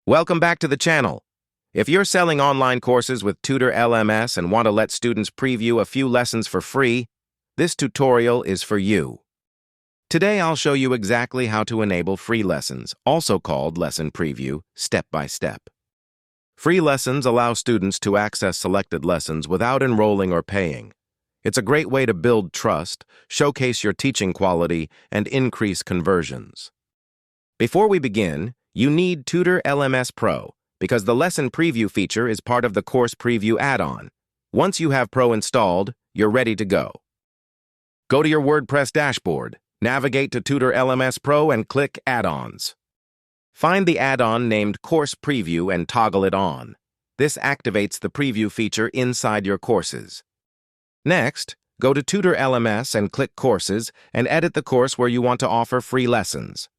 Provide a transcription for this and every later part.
Welcome back to the channel. If you're selling online courses with Tutor LMS and want to let students preview a few lessons for free, this tutorial is for you. Today I'll show you exactly how to enable free lessons, also called lesson preview, step by step. Free lessons allow students to access selected lessons without enrolling or paying. It's a great way to build trust, showcase your teaching quality, and increase conversions. Before we begin, you need Tutor LMS Pro because the lesson preview feature is part of the course preview add-on. Once you have Pro installed, you're ready to go. Go to your WordPress dashboard, navigate to Tutor LMS Pro and click Add-ons. Find the add-on named Course Preview and toggle it on. This activates the preview feature inside your courses. Next, go to Tutor LMS and click Courses and edit the course where you want to offer free lessons.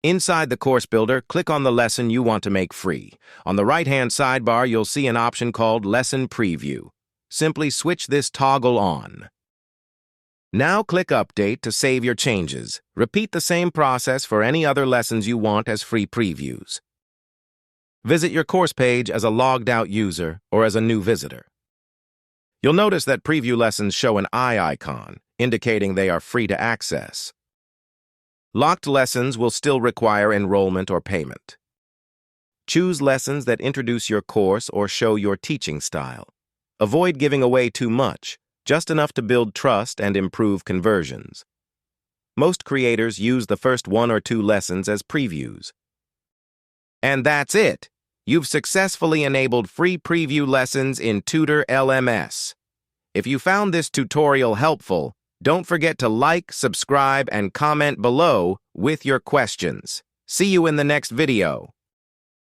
Inside the course builder, click on the lesson you want to make free. On the right-hand sidebar, you'll see an option called Lesson Preview. Simply switch this toggle on. Now click Update to save your changes. Repeat the same process for any other lessons you want as free previews. Visit your course page as a logged-out user or as a new visitor. You'll notice that preview lessons show an eye icon, indicating they are free to access. Locked lessons will still require enrollment or payment. Choose lessons that introduce your course or show your teaching style. Avoid giving away too much, just enough to build trust and improve conversions. Most creators use the first 1 or 2 lessons as previews. And that's it! You've successfully enabled free preview lessons in Tutor LMS. If you found this tutorial helpful, don't forget to like, subscribe, and comment below with your questions. See you in the next video.